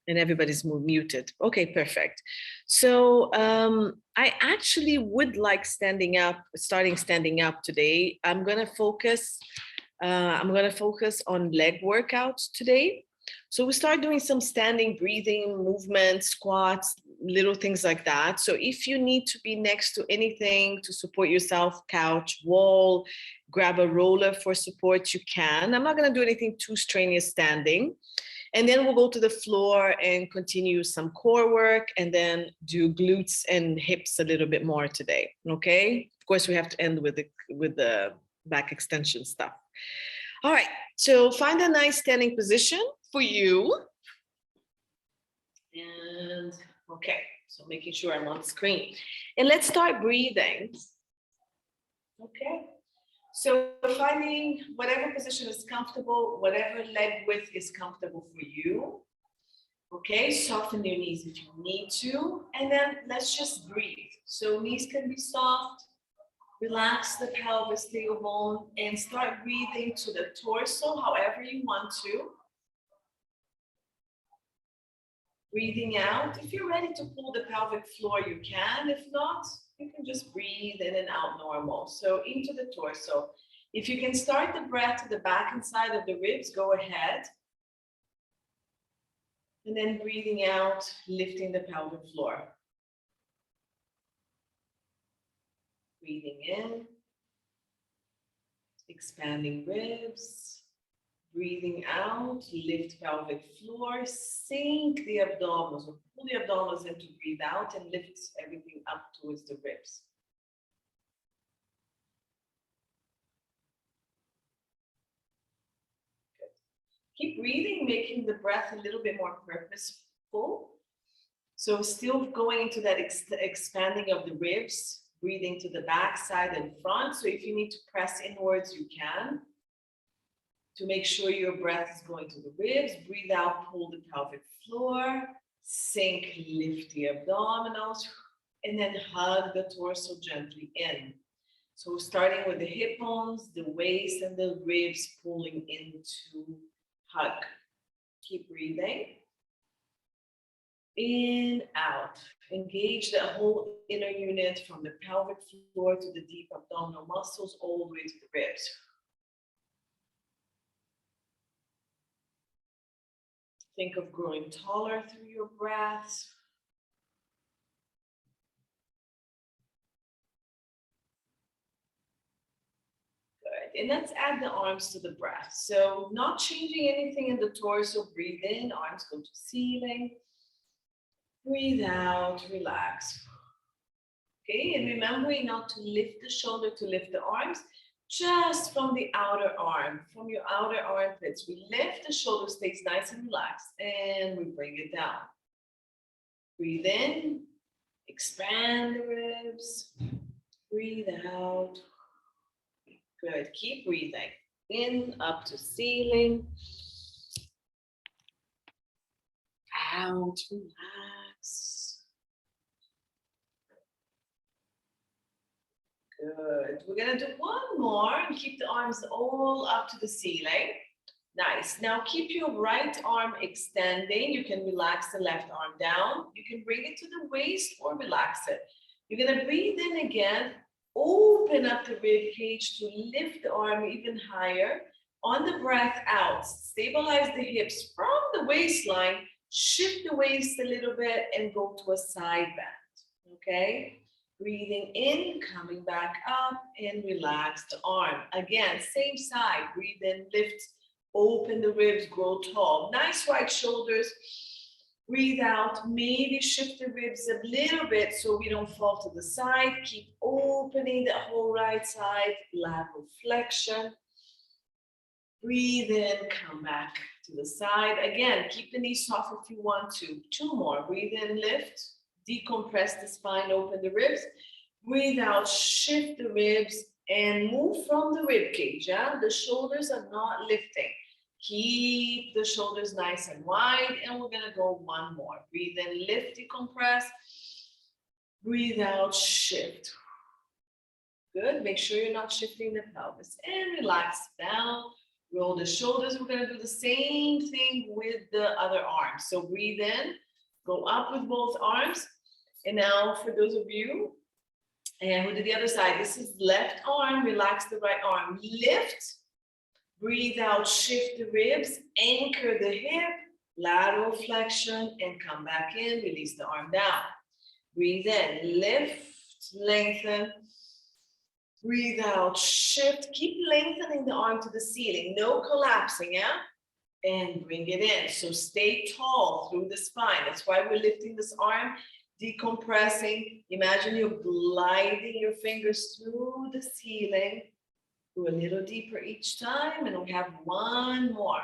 And everybody's muted. Okay, perfect. So I actually would like starting standing up today. I'm gonna focus on leg workouts today. So we start doing some standing breathing movements, squats, little things like that. So if you need to be next to anything to support yourself, couch, wall, grab a roller for support, you can. I'm not gonna do anything too strenuous standing. And then we'll go to the floor and continue some core work and then do glutes and hips a little bit more today, okay? Of course, we have to end with the back extension stuff. All right, so find a nice standing position for you. And okay, so making sure I'm on screen. And let's start breathing. Okay. So finding whatever position is comfortable, whatever leg width is comfortable for you. Okay, soften your knees if you need to. And then let's just breathe. So knees can be soft. Relax the pelvis, tailbone, and start breathing to the torso, however you want to. Breathing out. If you're ready to pull the pelvic floor, you can. If not, you can just breathe in and out normal. So into the torso. If you can start the breath to the back and side of the ribs, go ahead. And then breathing out, lifting the pelvic floor. Breathing in, expanding ribs. Breathing out, lift pelvic floor, sink the abdominals, or pull the abdominals in to breathe out and lift everything up towards the ribs. Good. Keep breathing, making the breath a little bit more purposeful. So still going into that expanding of the ribs, breathing to the back, side, and front. So if you need to press inwards, you can. To make sure your breath is going to the ribs, breathe out, pull the pelvic floor, sink, lift the abdominals, and then hug the torso gently in. So starting with the hip bones, the waist, and the ribs pulling into hug. Keep breathing. In, out. Engage the whole inner unit from the pelvic floor to the deep abdominal muscles all the way to the ribs. Think of growing taller through your breaths. Good. And let's add the arms to the breath. So not changing anything in the torso. Breathe in, arms go to ceiling. Breathe out, relax. Okay, and remembering not to lift the shoulder, to lift the arms, just from the outer arm, from your outer armpits. We lift, the shoulder stays nice and relaxed, and we bring it down. Breathe in, expand the ribs, breathe out. Good, keep breathing. In, up to ceiling. Out, relax. Good. We're gonna do one more and keep the arms all up to the ceiling. Nice. Now keep your right arm extending. You can relax the left arm down. You can bring it to the waist or relax it. You're gonna breathe in again. Open up the rib cage to lift the arm even higher. On the breath out, stabilize the hips from the waistline. Shift the waist a little bit and go to a side bend. Okay? Breathing in, coming back up, and relax the arm. Again, same side. Breathe in, lift, open the ribs, grow tall. Nice wide shoulders. Breathe out, maybe shift the ribs a little bit so we don't fall to the side. Keep opening the whole right side, lateral flexion. Breathe in, come back to the side. Again, keep the knees soft if you want to. Two more. Breathe in, lift. Decompress the spine, open the ribs. Breathe out, shift the ribs, and move from the rib cage. Yeah? The shoulders are not lifting. Keep the shoulders nice and wide, and we're gonna go one more. Breathe in, lift, decompress. Breathe out, shift. Good, make sure you're not shifting the pelvis. And relax down, Roll the shoulders. We're going to do the same thing with the other arm. So breathe in, go up with both arms. And now for those of you, and we'll do the other side. This is left arm, relax the right arm. Lift, breathe out, shift the ribs, anchor the hip, lateral flexion, and come back in, release the arm down. Breathe in, lift, lengthen. Breathe out, shift, keep lengthening the arm to the ceiling, no collapsing, yeah? And bring it in. So stay tall through the spine. That's why we're lifting this arm, decompressing. Imagine you're gliding your fingers through the ceiling. Go a little deeper each time, and we have one more.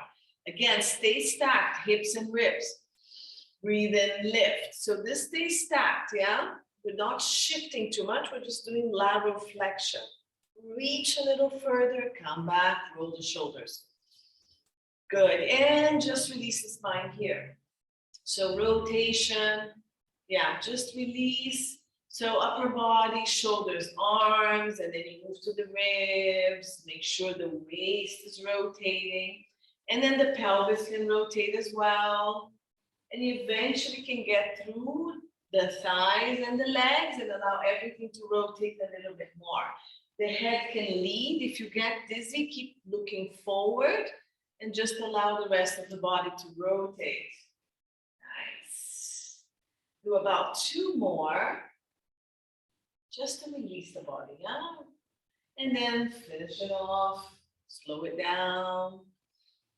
Again, stay stacked, hips and ribs. Breathe in, lift. So this stays stacked, yeah? We're not shifting too much. We're just doing lateral flexion. Reach a little further, come back, roll the shoulders. Good, and just release the spine here. So rotation, yeah, just release. So upper body, shoulders, arms, and then you move to the ribs. Make sure the waist is rotating. And then the pelvis can rotate as well. And you eventually can get through the thighs and the legs and allow everything to rotate a little bit more. The head can lead. If you get dizzy, keep looking forward and just allow the rest of the body to rotate. Nice. Do about 2 more, just to release the body, yeah? And then finish it off, slow it down.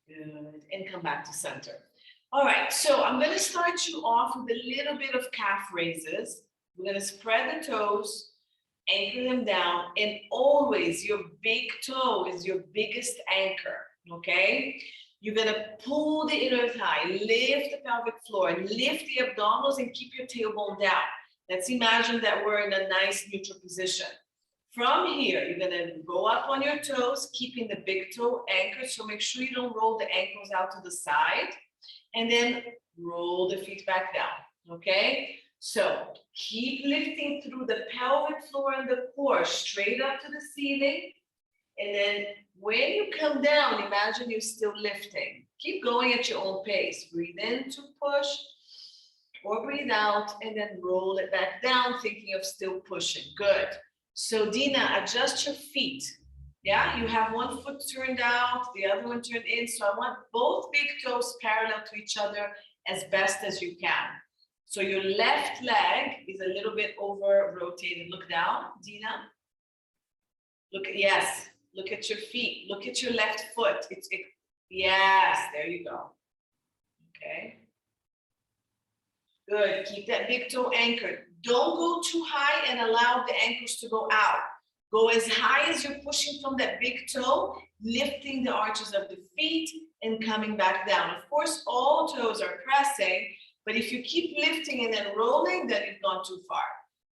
Good, and come back to center. All right, so I'm going to start you off with a little bit of calf raises. We're going to spread the toes, anchor them down, and always your big toe is your biggest anchor, okay? You're going to pull the inner thigh, lift the pelvic floor, lift the abdominals, and keep your tailbone down. Let's imagine that we're in a nice neutral position. From here, you're going to go up on your toes, keeping the big toe anchored, so make sure you don't roll the ankles out to the side. And then roll the feet back down, okay? So keep lifting through the pelvic floor and the core, straight up to the ceiling. And then when you come down, imagine you're still lifting. Keep going at your own pace. Breathe in to push, or breathe out, and then roll it back down, thinking of still pushing. Good. So Dina, adjust your feet. Yeah, you have one foot turned out, the other one turned in. So I want both big toes parallel to each other as best as you can. So your left leg is a little bit over rotated. Look down, Dina. Look at, yes, look at your feet. Look at your left foot. Yes, there you go. Okay. Good, keep that big toe anchored. Don't go too high and allow the ankles to go out. Go as high as you're pushing from that big toe, lifting the arches of the feet and coming back down. Of course, all toes are pressing, but if you keep lifting and then rolling, then you've gone too far.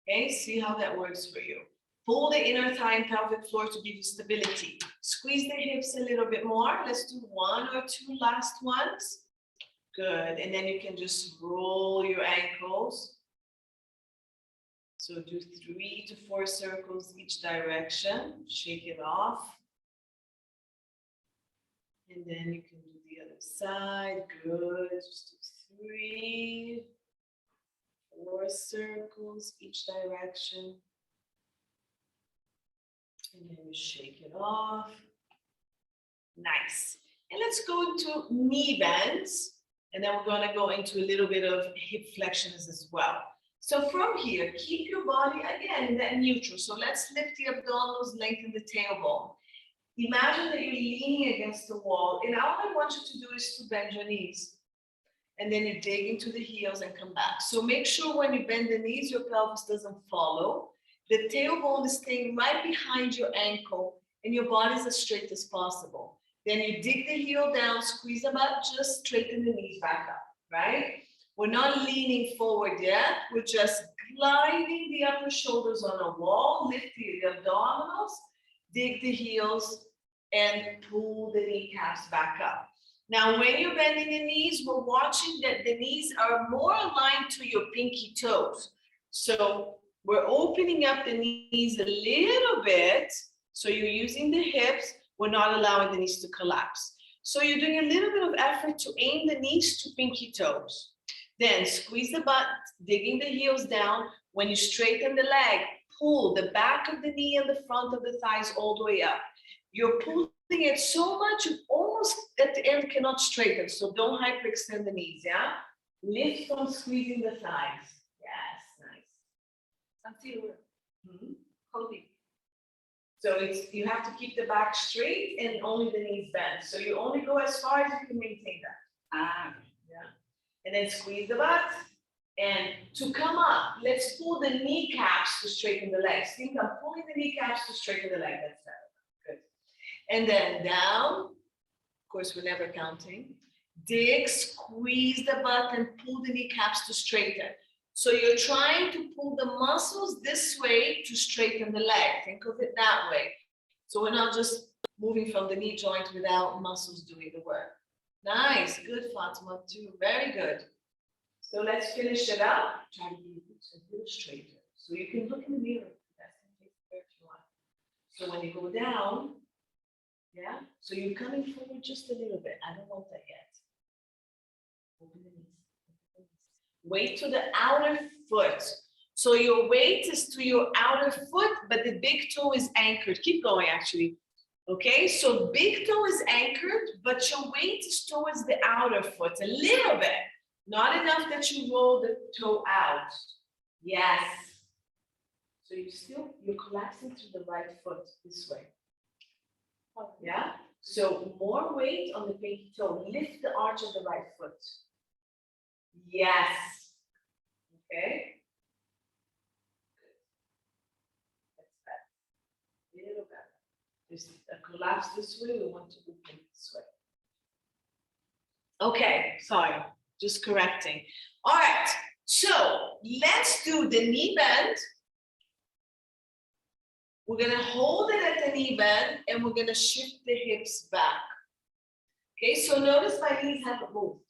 Okay, see how that works for you. Pull the inner thigh and pelvic floor to give you stability. Squeeze the hips a little bit more. Let's do 1 or 2 last ones. Good, and then you can just roll your ankles. So do 3 to 4 circles each direction, shake it off. And then you can do the other side, good. Just do 3, 4 circles each direction. And then you shake it off. Nice. And let's go into knee bends. And then we're gonna go into a little bit of hip flexions as well. So from here, keep your body, again, in that neutral. So let's lift the abdominals, lengthen the tailbone. Imagine that you're leaning against the wall. And all I want you to do is to bend your knees. And then you dig into the heels and come back. So make sure when you bend the knees, your pelvis doesn't follow. The tailbone is staying right behind your ankle and your body is as straight as possible. Then you dig the heel down, squeeze them up, just straighten the knees back up, right? We're not leaning forward yet. We're just gliding the upper shoulders on a wall, lift the abdominals, dig the heels, and pull the kneecaps back up. Now, when you're bending the knees, we're watching that the knees are more aligned to your pinky toes. So we're opening up the knees a little bit. So you're using the hips. We're not allowing the knees to collapse. So you're doing a little bit of effort to aim the knees to pinky toes. Then squeeze the butt, digging the heels down. When you straighten the leg, pull the back of the knee and the front of the thighs all the way up. You're pulling it so much, you almost at the end cannot straighten. So don't hyperextend the knees, yeah? Lift from squeezing the thighs. Yes, nice. So you have to keep the back straight and only the knees bent. So you only go as far as you can maintain that. Yeah. And then squeeze the butt. And to come up, let's pull the kneecaps to straighten the legs. Think I'm pulling the kneecaps to straighten the leg. That's better. Good. And then down. Of course, we're never counting. Dig, squeeze the butt, and pull the kneecaps to straighten. So you're trying to pull the muscles this way to straighten the leg. Think of it that way. So we're not just moving from the knee joint without muscles doing the work. Nice, good, Fatima, too. Very good. So let's finish it up. Try to be a little straighter. So you can look in the mirror. If you want. So when you go down, yeah. So you're coming forward just a little bit. I don't want that yet. Open the knees. Weight to the outer foot. So your weight is to your outer foot, but the big toe is anchored. Keep going, actually. Okay, so big toe is anchored, but your weight is towards the outer foot a little bit. Not enough that you roll the toe out. Yes. So you're collapsing through the right foot this way. Yeah. So more weight on the pinky toe. Lift the arch of the right foot. Yes. Okay. That's better. A little better. There's a collapse this way. We want to open this way. Okay. Sorry. Just correcting. All right. So let's do the knee bend. We're going to hold it at the knee bend and we're going to shift the hips back. Okay. So notice my knees haven't moved.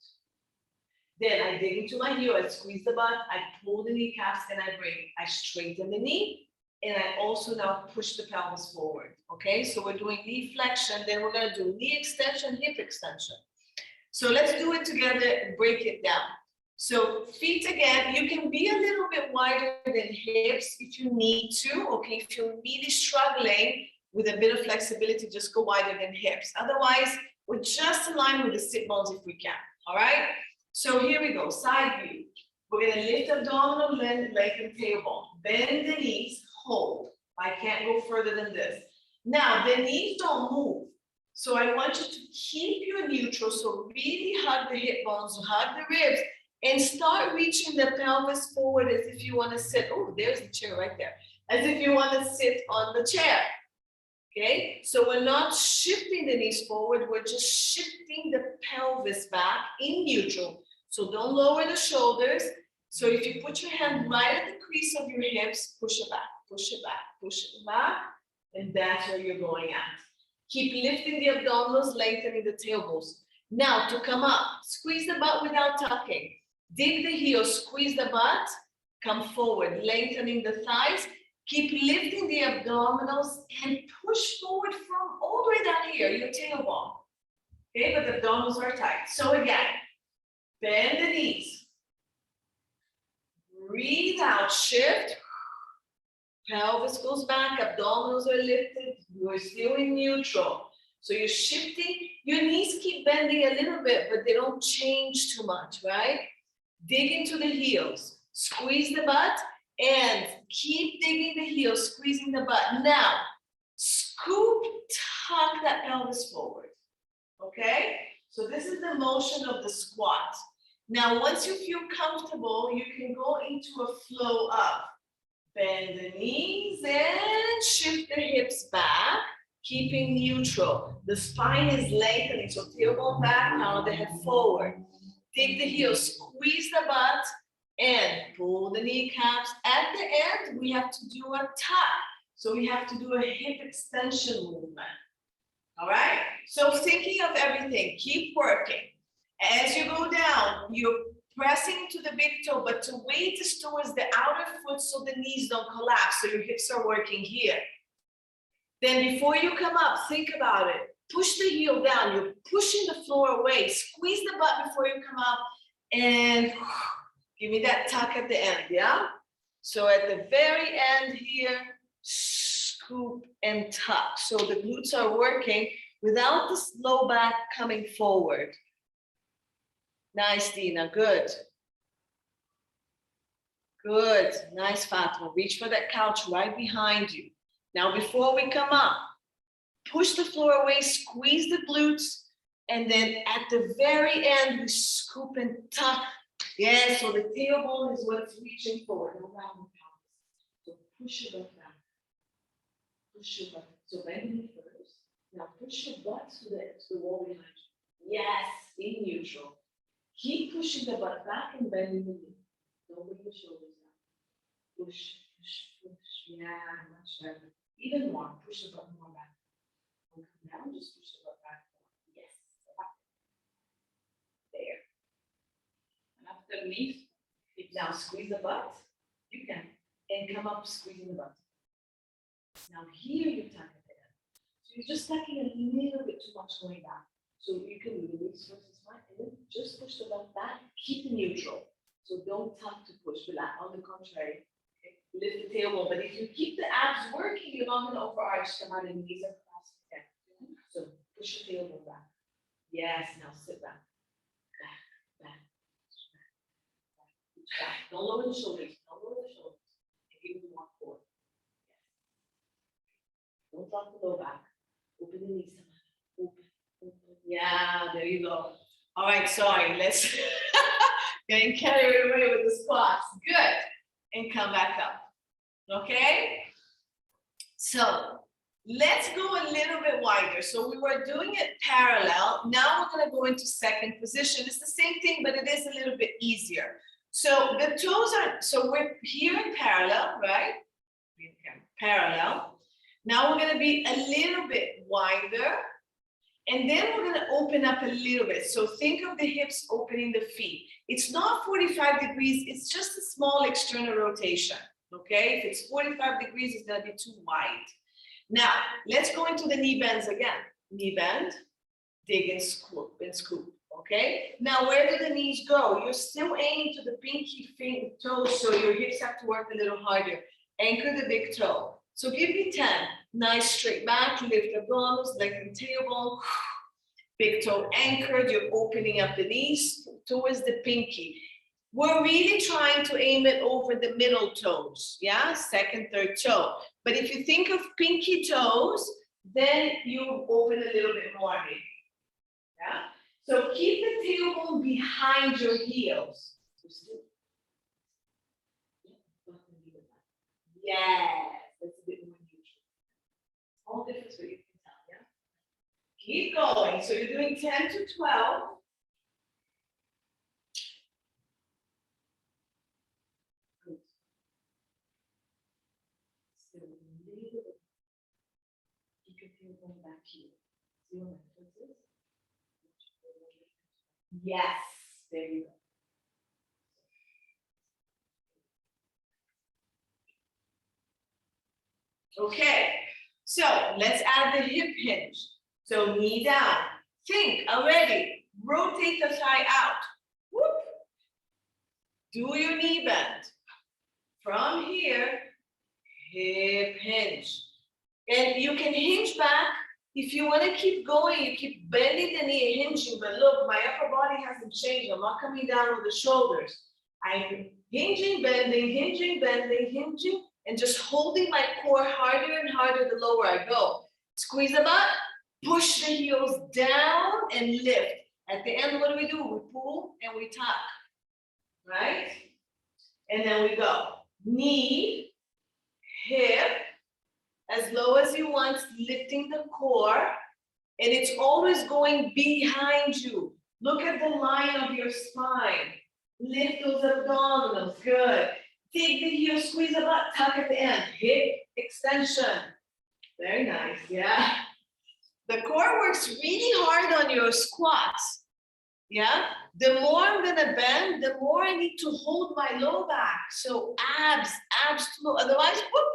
Then I dig into my heel, I squeeze the butt, I pull the kneecaps, and I straighten the knee, and I also now push the pelvis forward, okay? So we're doing knee flexion, then we're gonna do knee extension, hip extension. So let's do it together and break it down. So feet again, you can be a little bit wider than hips if you need to, okay? If you're really struggling with a bit of flexibility, just go wider than hips. Otherwise, we're just in line with the sit bones if we can, all right? So here we go, side view. We're gonna lift abdominal, lengthen tailbone. Bend the knees, hold. I can't go further than this. Now, the knees don't move. So I want you to keep your neutral, so really hug the hip bones, hug the ribs, and start reaching the pelvis forward as if you wanna sit. Oh, there's the chair right there. As if you wanna sit on the chair. Okay, so we're not shifting the knees forward, we're just shifting the pelvis back in neutral. So don't lower the shoulders. So if you put your hand right at the crease of your hips, push it back, push it back, push it back, and that's where you're going at. Keep lifting the abdominals, lengthening the tailbones. Now to come up, squeeze the butt without tucking. Dig the heels, squeeze the butt, come forward, lengthening the thighs. Keep lifting the abdominals and push forward from all the way down here, your tailbone. Okay, but the abdominals are tight. So again, bend the knees. Breathe out, shift. Pelvis goes back, abdominals are lifted. You're still in neutral. So you're shifting. Your knees keep bending a little bit, but they don't change too much, right? Dig into the heels. Squeeze the butt. And keep digging the heels, squeezing the butt. Now, scoop, tuck that pelvis forward. Okay? So this is the motion of the squat. Now, once you feel comfortable, you can go into a flow up. Bend the knees and shift the hips back, keeping neutral. The spine is lengthening, so tailbone back, now the head forward. Dig the heels, squeeze the butt, and pull the kneecaps. At the end, we have to do a tuck. So we have to do a hip extension movement. All right? So thinking of everything, keep working. As you go down, you're pressing into the big toe, but the weight is towards the outer foot so the knees don't collapse. So your hips are working here. Then before you come up, think about it. Push the heel down. You're pushing the floor away. Squeeze the butt before you come up and give me that tuck at the end, yeah? So at the very end here, scoop and tuck. So the glutes are working without the low back coming forward. Nice, Dina, good. Good, nice, Fatima. Reach for that couch right behind you. Now, before we come up, push the floor away, squeeze the glutes, and then at the very end, we scoop and tuck. Yeah, so the tailbone is what's reaching forward. No round pounds. So push your butt back. Push your butt. So bend the knee first. Now push your butt to the wall behind you. Yes, in neutral. Keep pushing the butt back and bending the knee. Don't bring the shoulders down. Push, push, push. Yeah, much better. Even more. Push the butt more back. Don't come down, just push the butt back. Yes. There. And underneath, now squeeze the butt. You can. And come up squeezing the butt. Now here you tuck it in. So you're just tucking a little bit too much going back. So you can release first is fine. And then just push the butt back. Keep it neutral. So don't tuck to push. Relax. On the contrary. Okay? Lift the tailbone. But if you keep the abs working, you're not going to overarch. Come out and knees are crossed. Okay. So push your tailbone back. Yes. Now sit back. Back. Don't lower the shoulders. Don't lower the shoulders. And give me more forward. Yes. Don't drop the low back. Open the knees. Open. Yeah, there you go. All right, sorry. Let's getting carried away with the squats. Good. And come back up. Okay? So let's go a little bit wider. So we were doing it parallel. Now we're going to go into second position. It's the same thing, but it is a little bit easier. So the toes are, so we're here in parallel, right? Parallel. Now we're going to be a little bit wider. And then we're going to open up a little bit. So think of the hips opening the feet. It's not 45 degrees. It's just a small external rotation. Okay? If it's 45 degrees, it's going to be too wide. Now, let's go into the knee bends again. Knee bend, dig and scoop and scoop. Okay? Now, where do the knees go? You're still aiming to the pinky toes, so your hips have to work a little harder. Anchor the big toe. So give me 10. Nice straight back, lift the abdominals, lengthen tailbone. Big toe anchored, you're opening up the knees towards the pinky. We're really trying to aim it over the middle toes, yeah? Second, third toe. But if you think of pinky toes, then you open a little bit more, maybe, yeah? So keep the tailbone behind your heels. Yes. That's a bit more neutral. All difference, but you can tell, yeah? Keep going. So you're doing 10 to 12. Good. So a little bit. You can feel going back here. See what my foot is? Yes. There you go. Okay, so let's add the hip hinge. So knee down. Think already. Rotate the thigh out. Whoop. Do your knee bend. From here, hip hinge. And you can hinge back. If you want to keep going, you keep bending the knee and hinging. But look, my upper body hasn't changed. I'm not coming down with the shoulders. I'm hinging, bending, and just holding my core harder and harder the lower I go. Squeeze the butt, push the heels down and lift. At the end, what do? We pull and we tuck, right? And then we go. Knee, hip, as low as you want, lifting the core. And it's always going behind you. Look at the line of your spine. Lift those abdominals, good. Take the heel, squeeze the butt, tuck at the end. Hip extension. Very nice, yeah. The core works really hard on your squats, yeah? The more I'm gonna bend, the more I need to hold my low back. So abs to low, otherwise, whoop,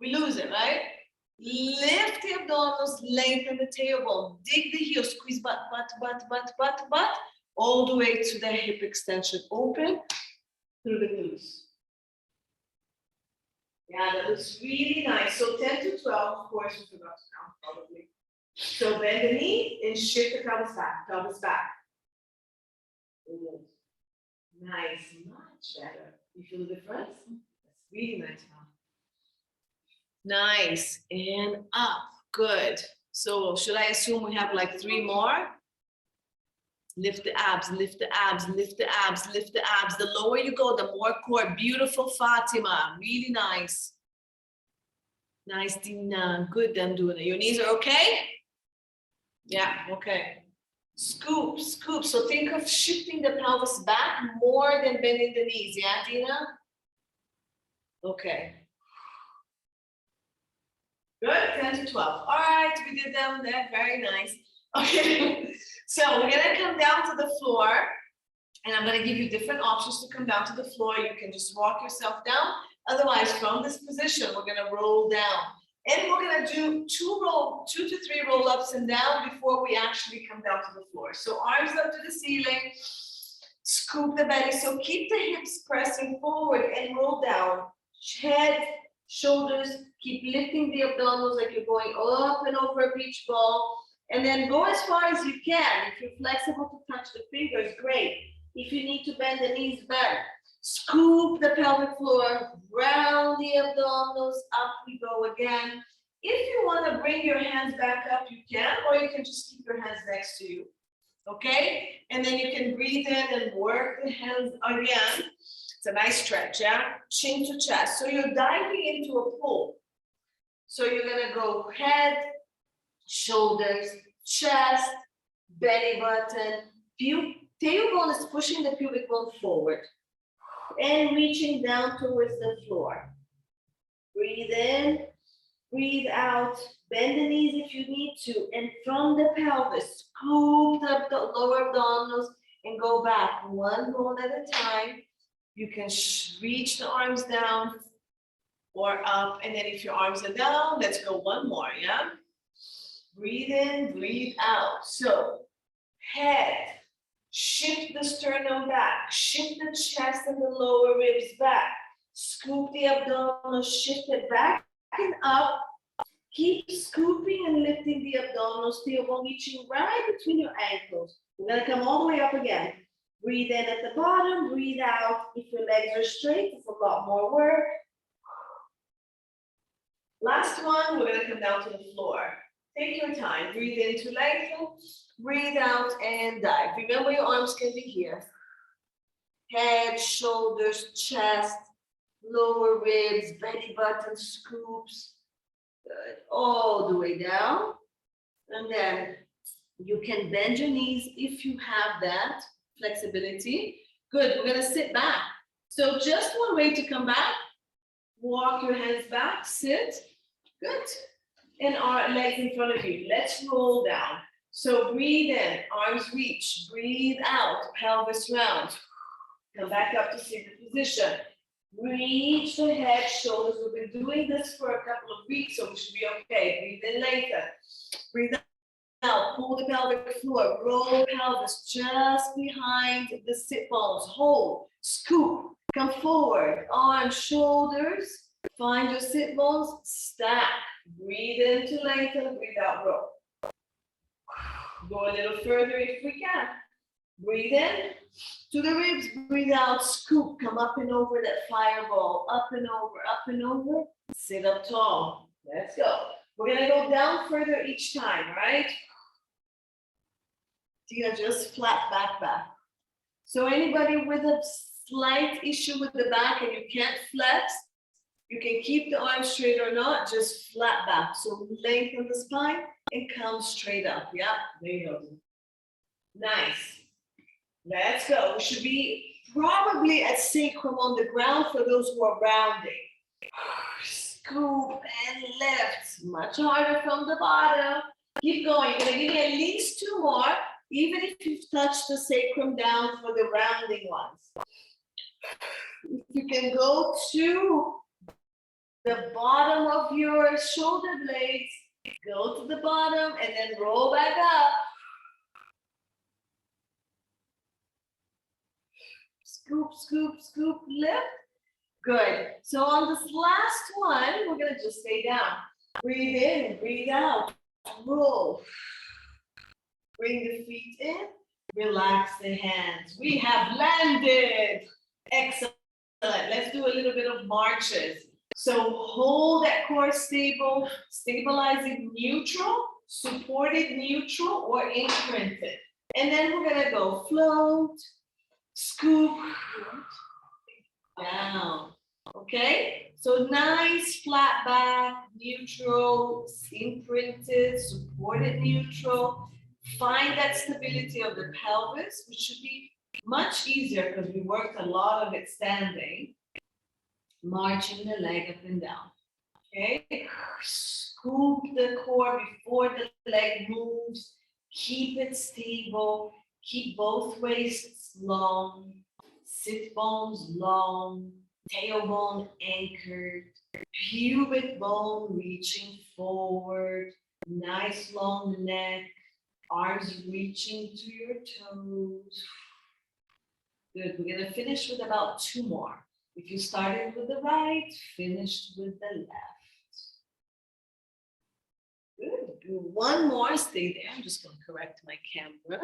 we lose it, right? Lift the abdominals, lengthen the tailbone, dig the heels, squeeze butt, all the way to the hip extension. Open through the glutes. Yeah, that looks really nice. So 10 to 12, of course, we forgot to count probably. So bend the knee and shift the pelvis back, Ooh. Nice, much better. You feel the difference? That's really nice, huh? Nice, and up, good. So should I assume we have like 3 more? Lift the abs, lift the abs, lift the abs, lift the abs. The lower you go, the more core. Beautiful, Fatima, really nice. Nice, Dina, good, I'm doing it. Your knees are okay? Yeah, okay. Scoop, scoop. So think of shifting the pelvis back more than bending the knees. Yeah, Dina? Okay. Good, 10 to 12. All right, we did them there. Very nice. Okay, so we're gonna come down to the floor and I'm gonna give you different options to come down to the floor. You can just walk yourself down. Otherwise, from this position, we're gonna roll down. And we're gonna do 2 to 3 roll-ups and down before we actually come down to the floor. So arms up to the ceiling, scoop the belly. So keep the hips pressing forward and roll down. Head, shoulders, keep lifting the abdominals like you're going up and over a beach ball. And then go as far as you can. If you're flexible to touch the fingers, great. If you need to bend the knees, bend. Scoop the pelvic floor, round the abdominals, up we go again. If you want to bring your hands back up, you can, or you can just keep your hands next to you, okay? And then you can breathe in and work the hands again. It's a nice stretch, yeah? Chin to chest. So you're diving into a pull. So you're gonna go head, shoulders, chest, belly button. Tailbone is pushing the pubic bone forward and reaching down towards the floor. Breathe in, breathe out, bend the knees if you need to, and from the pelvis, scoop up the lower abdominals and go back 1 bone at a time. You can reach the arms down or up, and then if your arms are down, let's go 1 more, yeah? Breathe in, breathe out. So, head, shift the sternum back, shift the chest and the lower ribs back, scoop the abdominals, shift it back and up. Keep scooping and lifting the abdominals, tailbone reaching right between your ankles. We're gonna come all the way up again. Breathe in at the bottom, breathe out. If your legs are straight, it's a lot more work. Last one, we're gonna come down to the floor. Take your time, breathe in to lengthen, breathe out and dive. Remember your arms can be here. Head, shoulders, chest, lower ribs, belly button, scoops. Good, all the way down. And then you can bend your knees if you have that flexibility. Good, we're gonna sit back. So just 1 way to come back. Walk your hands back, sit, good. And our legs in front of you. Let's roll down. So breathe in, arms reach, breathe out, pelvis round. Come back up to seated position. Reach the head, shoulders. We've been doing this for a couple of weeks, so we should be okay. Breathe in later. Breathe out, pull the pelvic floor, roll pelvis just behind the sit bones. Hold, scoop, come forward, arms, shoulders. Find your sit bones, stack. Breathe in to lengthen, breathe out, roll. Go a little further if we can. Breathe in to the ribs, breathe out, scoop, come up and over that fireball, up and over, sit up tall. Let's go. We're gonna go down further each time, right? Tina, just flat back. So anybody with a slight issue with the back and you can't flex, you can keep the arms straight or not, just flat back. So lengthen the spine and come straight up. Yeah, there you go. Nice. Let's go. We should be probably at sacrum on the ground for those who are rounding. Scoop and lift. Much harder from the bottom. Keep going. You're going to give me at least 2 more, even if you've touched the sacrum down for the rounding ones. If you can go 2 The bottom of your shoulder blades, go to the bottom and then roll back up. Scoop, scoop, scoop, lift. Good. So on this last one, we're gonna just stay down. Breathe in, breathe out, roll. Bring the feet in, relax the hands. We have landed. Excellent. Let's do a little bit of marches. So hold that core stable, stabilizing neutral, supported neutral, or imprinted. And then we're gonna go float, scoop, down. Okay? So nice flat back, neutral, imprinted, supported neutral. Find that stability of the pelvis, which should be much easier because we worked a lot of it standing. Marching the leg up and down. Okay? Scoop the core before the leg moves. Keep it stable. Keep both waists long. Sit bones long. Tailbone anchored. Pubic bone reaching forward. Nice long neck. Arms reaching to your toes. Good. We're going to finish with about 2 more. If you started with the right, finished with the left. Good. Do 1 more. Stay there. I'm just going to correct my camera.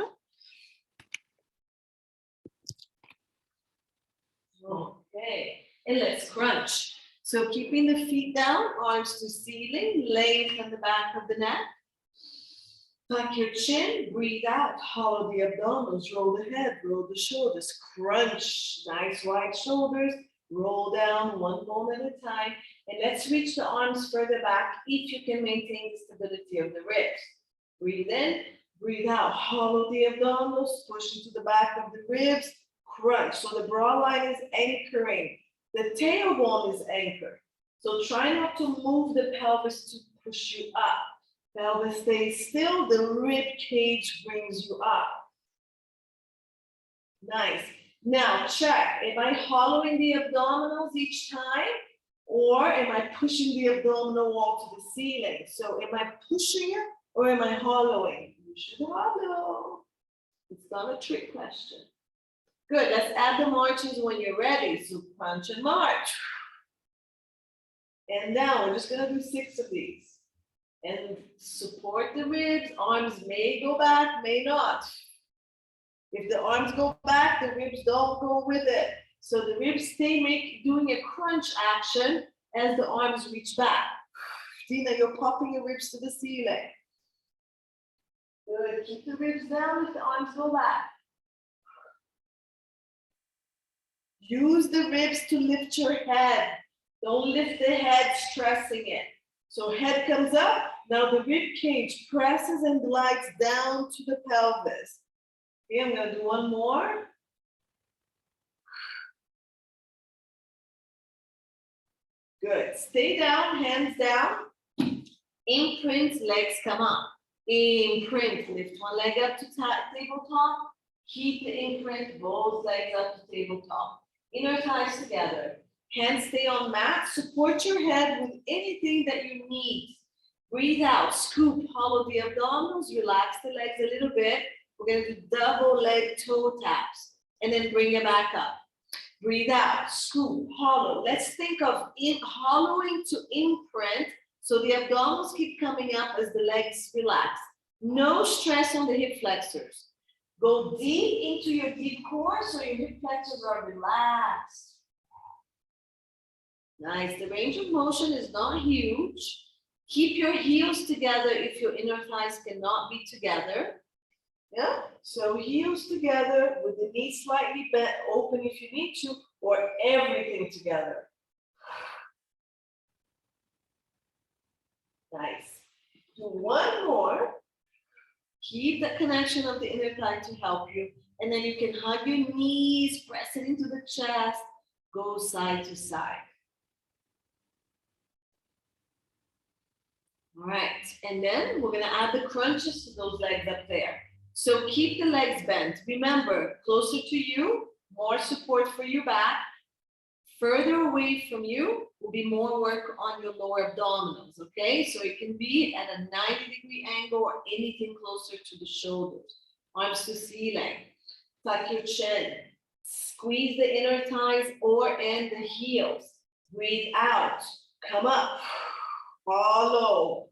Okay. And let's crunch. So keeping the feet down, arms to ceiling, lengthen the back of the neck. Tuck your chin, breathe out, hollow the abdominals, roll the head, roll the shoulders, crunch, nice wide shoulders, roll down 1 bone at a time, and let's reach the arms further back if you can maintain the stability of the ribs. Breathe in, breathe out, hollow the abdominals, push into the back of the ribs, crunch. So the broad line is anchoring, the tailbone is anchored. So try not to move the pelvis to push you up. Pelvis stays still, the rib cage brings you up. Nice. Now check, am I hollowing the abdominals each time? Or am I pushing the abdominal wall to the ceiling? So am I pushing it or am I hollowing? You should hollow. It's not a trick question. Good, let's add the marches when you're ready. So crunch and march. And now we're just gonna do 6 of these. And support the ribs, arms may go back, may not. If the arms go back, the ribs don't go with it. So the ribs stay doing a crunch action as the arms reach back. Tina, you're popping your ribs to the ceiling. Good, keep the ribs down if the arms go back. Use the ribs to lift your head. Don't lift the head, stressing it. So head comes up, now the rib cage presses and glides down to the pelvis. Okay, I'm gonna do 1 more. Good, stay down, hands down. Imprint, legs come up. Imprint, lift 1 leg up to tabletop. Keep the imprint, both legs up to tabletop. Inner thighs together. Hands stay on mat, support your head with anything that you need. Breathe out, scoop, hollow the abdominals, relax the legs a little bit. We're gonna do double leg toe taps and then bring it back up. Breathe out, scoop, hollow. Let's think of hollowing to imprint so the abdominals keep coming up as the legs relax. No stress on the hip flexors. Go deep into your deep core so your hip flexors are relaxed. Nice, the range of motion is not huge. Keep your heels together if your inner thighs cannot be together. Yeah, so heels together with the knees slightly bent open if you need to, or everything together. Nice. Do 1 more. Keep the connection of the inner thigh to help you. And then you can hug your knees, press it into the chest, go side to side. All right, and then we're gonna add the crunches to those legs up there. So keep the legs bent. Remember, closer to you, more support for your back. further away from you will be more work on your lower abdominals, okay? So it can be at a 90-degree angle or anything closer to the shoulders. Arms to ceiling. Tuck your chin. Squeeze the inner thighs or and the heels. Breathe out. Come up. Follow.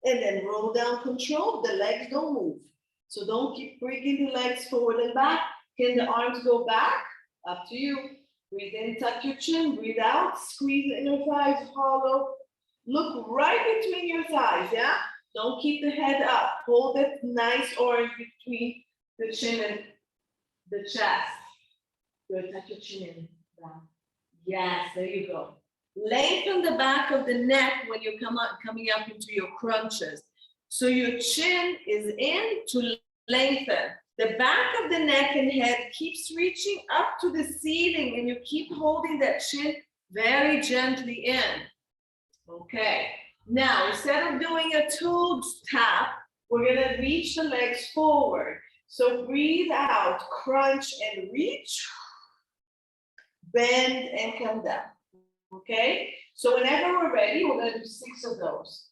And then roll down, control. The legs don't move. So don't keep bringing the legs forward and back. Can the arms go back? Up to you. Breathe in, tuck your chin. Breathe out. Squeeze the inner thighs, hollow. Look right between your thighs, yeah? Don't keep the head up. Hold that nice orange between the chin and the chest. Good, tuck your chin in. Down. Yes, there you go. Lengthen the back of the neck when you're coming up into your crunches. So your chin is in to lengthen. The back of the neck and head keeps reaching up to the ceiling and you keep holding that chin very gently in. Okay. Now, instead of doing a toe tap, we're gonna reach the legs forward. So breathe out, crunch and reach. Bend and come down. Okay, so whenever we're ready, we're going to do 6 of those.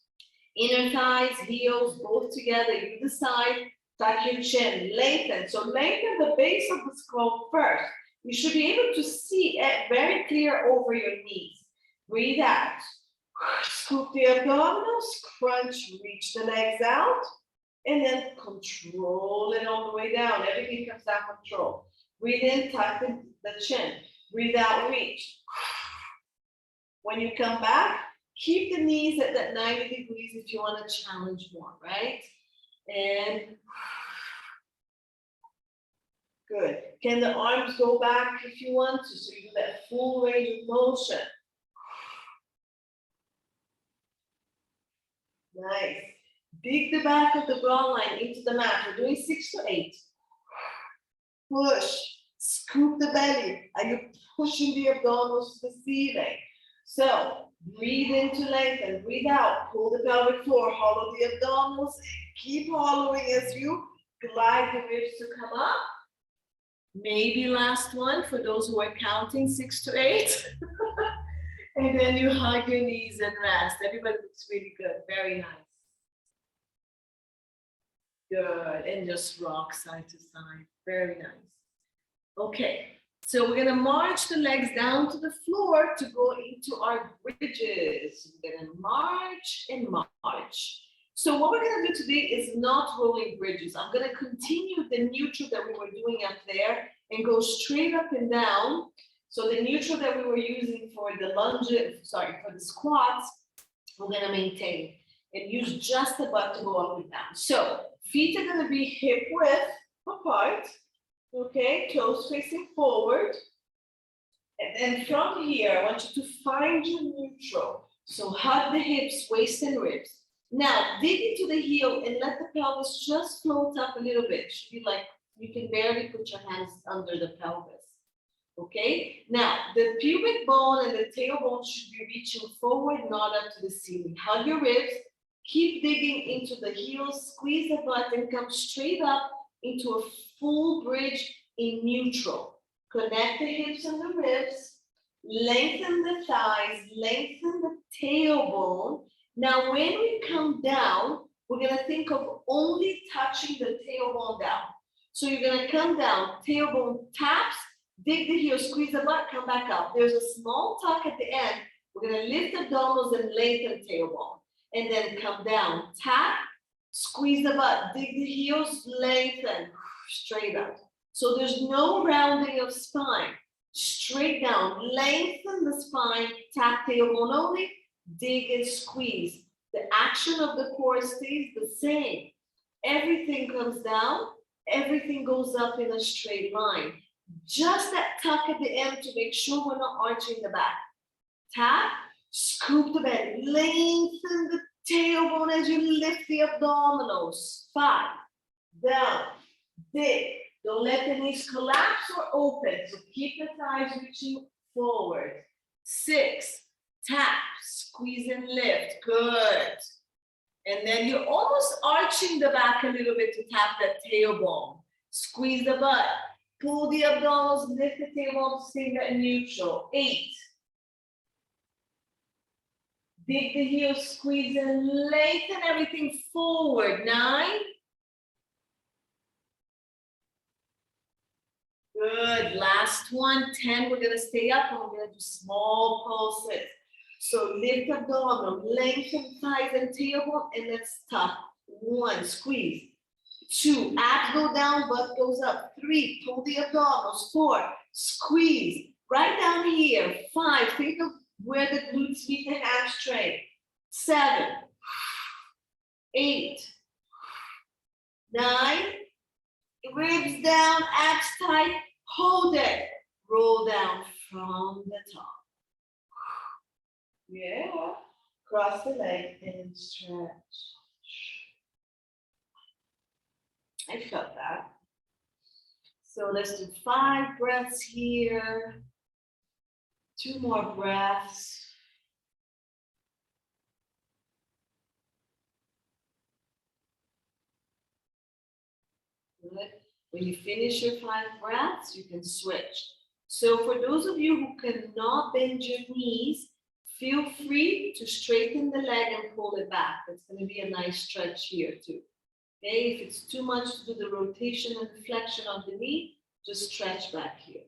Inner thighs, heels, both together. You decide, tuck your chin, lengthen. So lengthen the base of the skull first. You should be able to see it very clear over your knees. Breathe out. Scoop the abdominals, crunch, reach the legs out, and then control it all the way down. Everything comes down, control. Breathe in, tuck the chin. Breathe out, reach. When you come back, keep the knees at that 90 degrees if you want to challenge more, right? And good. Can the arms go back if you want to? So you do that full range of motion. Nice. Dig the back of the bra line into the mat. We're doing 6 to 8. Push. Scoop the belly. Are you pushing the abdominals to the ceiling? So breathe in to lengthen, breathe out, pull the pelvic floor, hollow the abdominals, keep hollowing as you glide the ribs to come up. Maybe last one for those who are counting 6 to 8. And then you hug your knees and rest. Everybody looks really good, very nice. Good, and just rock side to side, very nice. Okay. So we're gonna march the legs down to the floor to go into our bridges. We're gonna march and march. So what we're gonna do today is not rolling bridges. I'm gonna continue the neutral that we were doing up there and go straight up and down. So the neutral that we were using for the lunges, for the squats, we're gonna maintain and use just the butt to go up and down. So feet are gonna be hip width apart. Okay, toes facing forward. And then from here, I want you to find your neutral. So hug the hips, waist and ribs. Now, dig into the heel and let the pelvis just float up a little bit. It should be like you can barely put your hands under the pelvis. Okay, now the pubic bone and the tailbone should be reaching forward, not up to the ceiling. Hug your ribs, keep digging into the heels, squeeze the butt and come straight up into a full bridge in neutral. Connect the hips and the ribs, lengthen the thighs, lengthen the tailbone. Now, when we come down, we're gonna think of only touching the tailbone down. So you're gonna come down, tailbone taps, dig the heel, squeeze the butt, come back up. There's a small tuck at the end. We're gonna lift the abdominals and lengthen tailbone. And then come down, tap, squeeze the butt, dig the heels, lengthen, straight up. So there's no rounding of spine. Straight down, lengthen the spine, tap tailbone only, dig and squeeze. The action of the core stays the same. Everything comes down, everything goes up in a straight line. Just that tuck at the end to make sure we're not arching the back. Tap, scoop the belly, lengthen the tailbone as you lift the abdominals. 5, down, dig. Don't let the knees collapse or open. So keep the thighs reaching forward. 6, tap, squeeze and lift. Good. And then you're almost arching the back a little bit to tap that tailbone. Squeeze the butt. Pull the abdominals, lift the tailbone, stay at neutral. 8. Dig the heels, squeeze and lengthen everything forward. 9. Good, last one, 10. We're gonna stay up and we're gonna do small pulses. So lift abdominal, lengthen thighs and tailbone, and let's tuck. 1, squeeze. 2, abs go down, butt goes up. 3, pull the abdominals. 4, squeeze. Right down here. 5, think of where the glutes meet the hamstring. 7, 8, 9, ribs down, abs tight, hold it. Roll down from the top. Yeah. Cross the leg and stretch. I felt that. So let's do 5 breaths here. 2 more breaths. Good. When you finish your 5 breaths, you can switch. So for those of you who cannot bend your knees, feel free to straighten the leg and pull it back. It's going to be a nice stretch here too. Okay, if it's too much to do the rotation and the flexion of the knee, just stretch back here.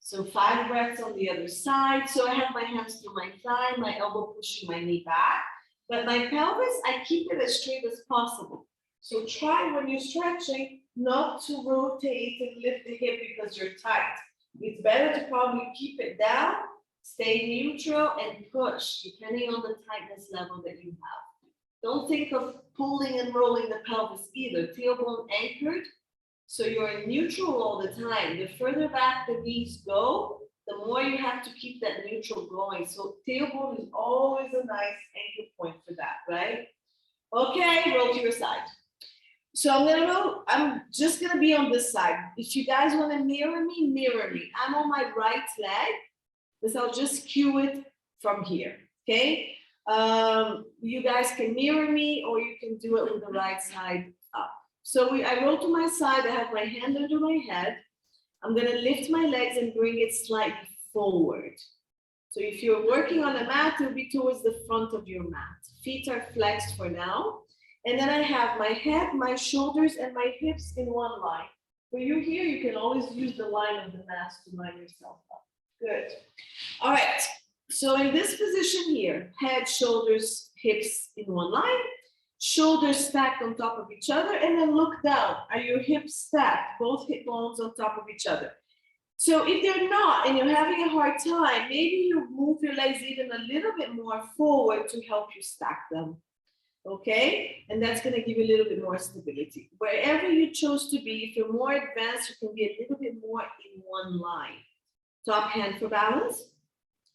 So 5 breaths on the other side. So I have my hands through my thigh, my elbow pushing my knee back. But my pelvis, I keep it as straight as possible. So try when you're stretching not to rotate and lift the hip because you're tight. It's better to probably keep it down, stay neutral and push depending on the tightness level that you have. Don't think of pulling and rolling the pelvis either. Tailbone anchored, so you're in neutral all the time. The further back the knees go, the more you have to keep that neutral going. So tailbone is always a nice anchor point for that, right? Okay, roll to your side. So I'm gonna roll, I'm just gonna be on this side. If you guys wanna mirror me, mirror me. I'm on my right leg, because I'll just cue it from here, okay? You guys can mirror me or you can do it with the right side up. So I roll to my side, I have my hand under my head. I'm gonna lift my legs and bring it slightly forward. So if you're working on a mat, it'll be towards the front of your mat. Feet are flexed for now. And then I have my head, my shoulders, and my hips in one line. For you here, you can always use the line of the mat to line yourself up. Good. All right. So in this position here, head, shoulders, hips in one line, shoulders stacked on top of each other, and then look down. Are your hips stacked? Both hip bones on top of each other. So if they're not, and you're having a hard time, maybe you move your legs even a little bit more forward to help you stack them. Okay, and that's going to give you a little bit more stability. Wherever you chose to be, if you're more advanced, you can be a little bit more in one line. Top hand for balance,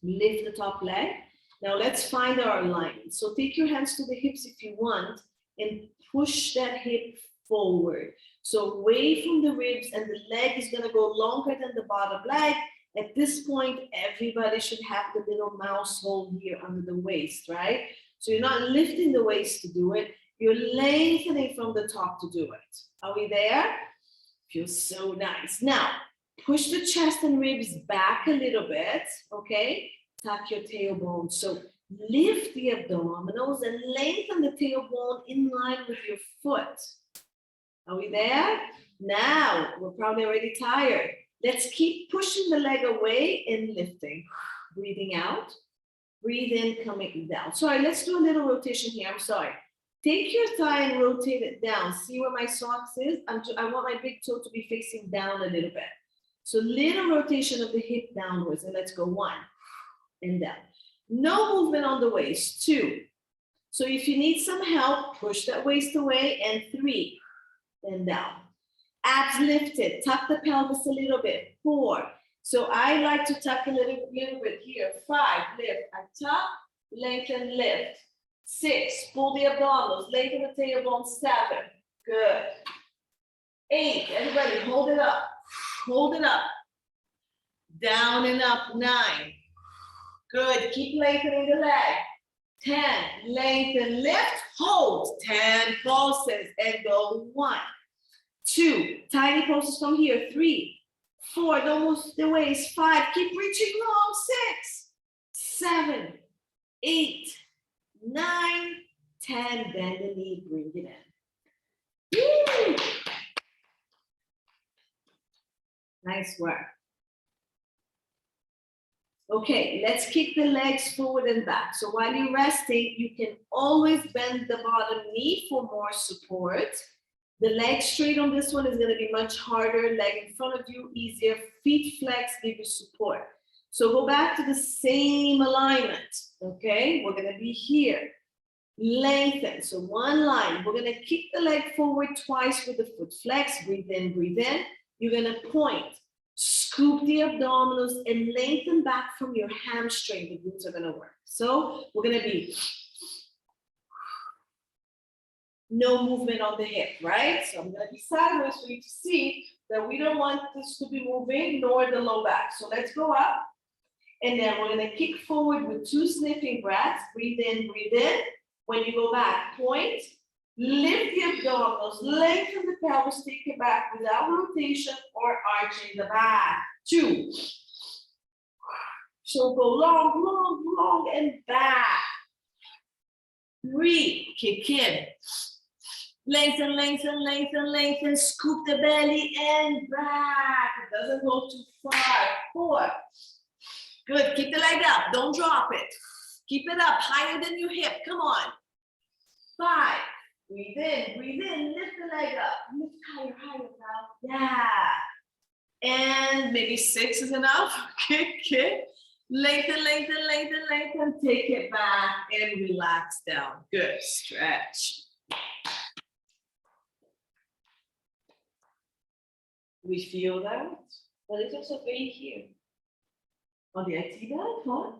lift the top leg. Now let's find our alignment. So take your hands to the hips if you want and push that hip forward. So away from the ribs, and the leg is going to go longer than the bottom leg. At this point, everybody should have the little mouse hole here under the waist, right? So you're not lifting the waist to do it, you're lengthening from the top to do it. Are we there? Feels so nice. Now, push the chest and ribs back a little bit, okay? Tuck your tailbone. So lift the abdominals and lengthen the tailbone in line with your foot. Are we there? Now, we're probably already tired. Let's keep pushing the leg away and lifting. Breathing out. Breathe in, coming down. Sorry, let's do a little rotation here. I'm sorry. Take your thigh and rotate it down. See where my socks is? I want my big toe to be facing down a little bit. So little rotation of the hip downwards. And let's go 1 and down. No movement on the waist. 2. So if you need some help, push that waist away. And 3 and down. Abs lifted. Tuck the pelvis a little bit. 4. So I like to tuck a little bit here. 5, lift. I tuck, lengthen, lift. 6, pull the abdominals, lengthen the tailbone. 7, good. 8, everybody hold it up. Hold it up. Down and up. 9, good. Keep lengthening the leg. 10, lengthen, lift, hold. 10 pulses and go 1, 2, tiny pulses from here, 3, 4, don't move the waist, 5, keep reaching long, 6, 7, 8, 9, 10, bend the knee, bring it in. Woo! Nice work. Okay, let's kick the legs forward and back. So while you're resting, you can always bend the bottom knee for more support. The leg straight on this one is going to be much harder. Leg in front of you, easier. Feet flex, give you support. So go back to the same alignment, okay? We're going to be here. Lengthen, so one line. We're going to kick the leg forward twice with the foot flex. Breathe in, breathe in. You're going to point. Scoop the abdominals and lengthen back from your hamstring. The glutes are going to work. So we're going to be no movement on the hip, right? So I'm going to be sideways for you to see that we don't want this to be moving, nor the low back. So let's go up. And then we're going to kick forward with 2 sniffing breaths. Breathe in, breathe in. When you go back, point. Lift the abdominals, lengthen the pelvis, take it back without rotation or arching the back. 2. So go long, long, long, and back. 3, kick in. Lengthen, lengthen, lengthen, lengthen, scoop the belly and back. It doesn't go too far. 4. Good, keep the leg up, don't drop it. Keep it up, higher than your hip, come on. 5. Breathe in, lift the leg up. Lift higher, higher now. Yeah. And maybe 6 is enough. Kick. Lengthen, lengthen, lengthen, lengthen. Take it back and relax down. Good, stretch. We feel that? But it's also very here. On the IT bag, huh?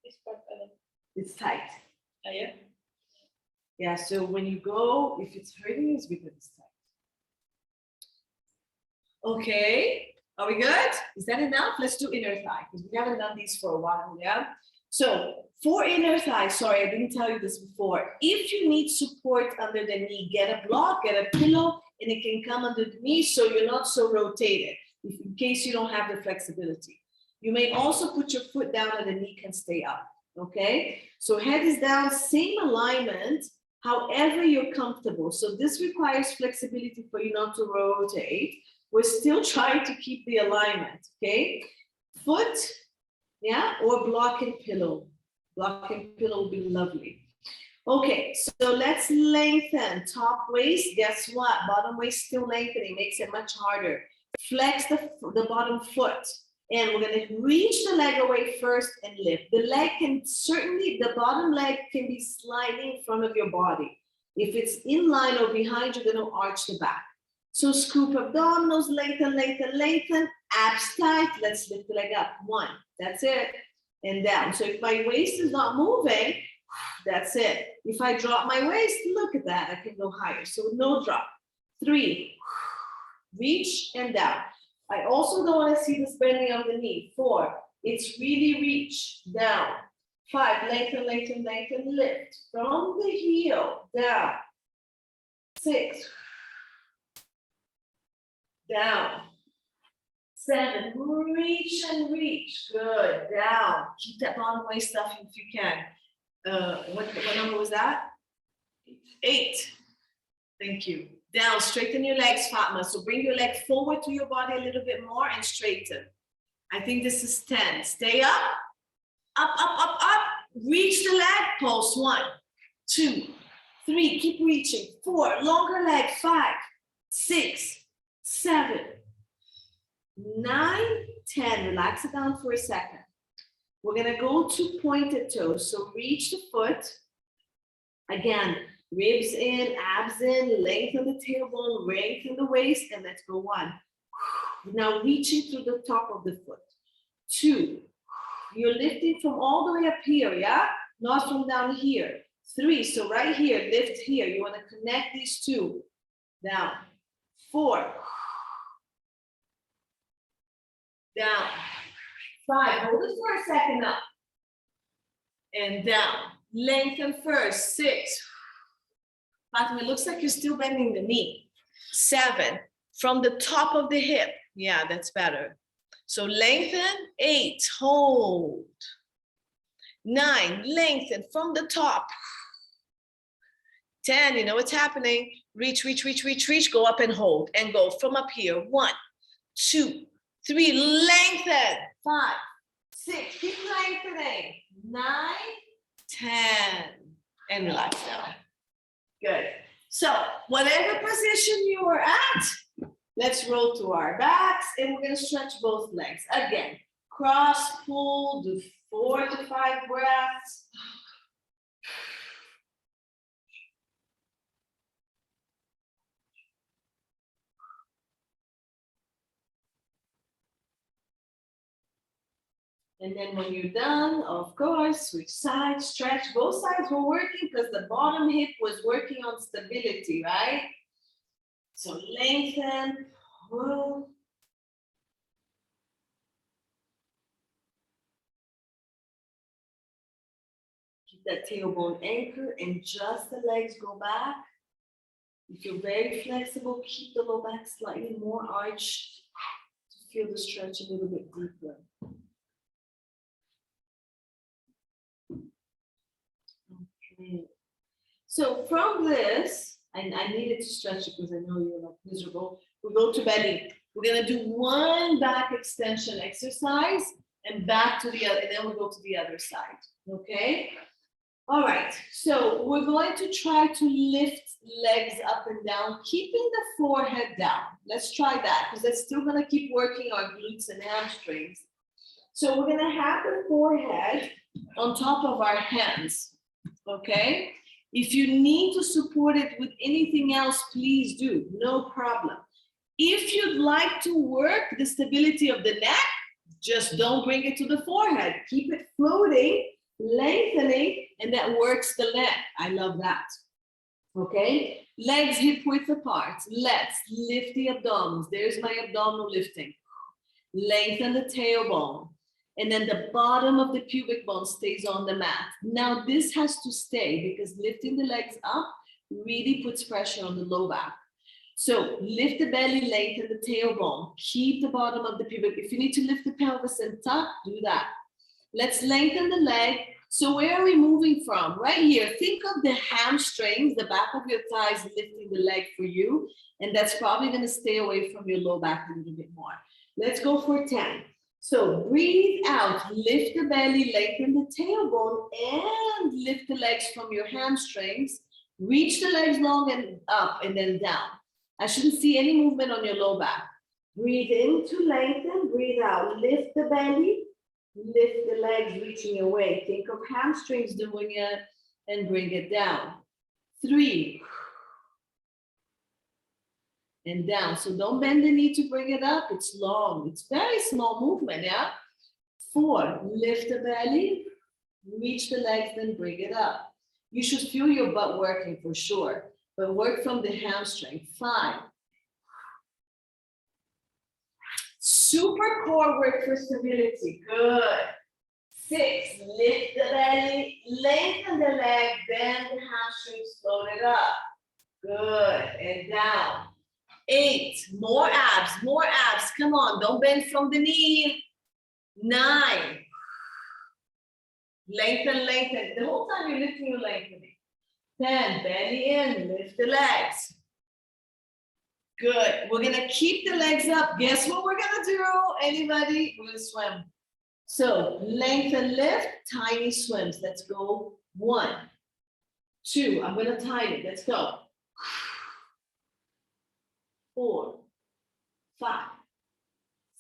This part, It's tight. yeah. Yeah, so when you go, if it's hurting, it's because it's tight. Okay, are we good? Is that enough? Let's do inner thigh, because we haven't done these for a while, yeah? So for inner thigh, sorry, I didn't tell you this before. If you need support under the knee, get a block, get a pillow, and it can come under the knee so you're not so rotated, in case you don't have the flexibility. You may also put your foot down and the knee can stay up, okay? So head is down, same alignment, however you're comfortable. So this requires flexibility for you not to rotate. We're still trying to keep the alignment, okay? Foot, yeah, or block and pillow. Block and pillow will be lovely. Okay, so let's lengthen top waist. Guess what? Bottom waist still lengthening, makes it much harder. Flex the bottom foot. And we're going to reach the leg away first and lift. The leg can certainly, the bottom leg can be sliding in front of your body. If it's in line or behind, you're going to arch the back. So scoop abdominals, lengthen, lengthen, lengthen. Abs tight. Let's lift the leg up. 1. That's it. And down. So if my waist is not moving, that's it. If I drop my waist, look at that. I can go higher. So no drop. 3. Reach and down. I also don't want to see this bending of the knee. 4, it's really reach, down. 5, lengthen, lengthen, lengthen, lift. From the heel, down. 6, down. 7, reach and reach. Good, down. Keep that bottom waist up if you can. What number was that? 8. Thank you. Down, straighten your legs, Fatma. So bring your leg forward to your body a little bit more and straighten. I think this is 10. Stay up, up, up, up, up. Reach the leg, pulse. 1, 2, 3, keep reaching. 4, longer leg. 5, 6, 7, 9, 10. Relax it down for a second. We're gonna go to pointed toes. So reach the foot. Again, ribs in, abs in, lengthen the tailbone, lengthen the waist, and let's go 1. Now reaching through the top of the foot. 2, you're lifting from all the way up here, yeah? Not from down here. 3, so right here, lift here. You wanna connect these 2. Down. 4. Down. 5, hold it for a second up. And down. Lengthen first. 6. Fatima, it looks like you're still bending the knee. 7. from the top of the hip. Yeah, that's better. So lengthen, 8, hold. 9, lengthen from the top. 10, you know what's happening. Reach, reach, reach, reach, reach, go up and hold and go from up here. 1, 2, 3, lengthen. 5, 6, keep lengthening. 9, 10, and relax down. Good. So whatever position you are at, let's roll to our backs and we're gonna stretch both legs. Again, cross, pull, do 4 to 5 breaths. And then when you're done, of course, switch sides, stretch. Both sides were working because the bottom hip was working on stability, right? So lengthen, pull. Keep that tailbone anchored and just the legs go back. If you're very flexible, keep the low back slightly more arched to feel the stretch a little bit deeper. Okay. So from this, and I needed to stretch it because I know you're like miserable. We go to belly. We're gonna do one back extension exercise and back to the other, and then we'll go to the other side. Okay. All right, so we're going to try to lift legs up and down, keeping the forehead down. Let's try that, because that's still gonna keep working our glutes and hamstrings. So we're gonna have the forehead on top of our hands, okay? If you need to support it with anything else, please do, no problem. If you'd like to work the stability of the neck, just don't bring it to the forehead. Keep it floating, lengthening, and that works the neck. I love that. Okay, legs hip width apart. Let's lift the abdominals. There's my abdominal lifting. Lengthen the tailbone, and then the bottom of the pubic bone stays on the mat. Now this has to stay because lifting the legs up really puts pressure on the low back. So lift the belly, lengthen the tailbone, keep the bottom of the pubic. If you need to lift the pelvis and tuck, do that. Let's lengthen the leg. So where are we moving from? Right here. Think of the hamstrings, the back of your thighs lifting the leg for you. And that's probably going to stay away from your low back a little bit more. Let's go for 10. So breathe out, lift the belly, lengthen the tailbone, and lift the legs from your hamstrings. Reach the legs long and up and then down. I shouldn't see any movement on your low back. Breathe in to lengthen, breathe out, lift the belly. Lift the legs, reaching away. Think of hamstrings doing it and bring it down. 3. And down. So don't bend the knee to bring it up. It's long. It's very small movement, yeah? 4. Lift the belly, reach the legs, then bring it up. You should feel your butt working for sure, but work from the hamstring. 5. Super core work for stability. Good. 6. Lift the belly, lengthen the leg, bend the hamstrings, float it up. Good. And down. 8. More abs, more abs. Come on, don't bend from the knee. 9. Lengthen, lengthen. The whole time you're lifting, you're lengthening. 10. Belly in, lift the legs. Good. We're gonna keep the legs up. Guess what we're gonna do? Anybody? We're gonna swim. So lengthen, lift, tiny swims. Let's go. 1, 2. I'm gonna time it. Let's go. 4, 5,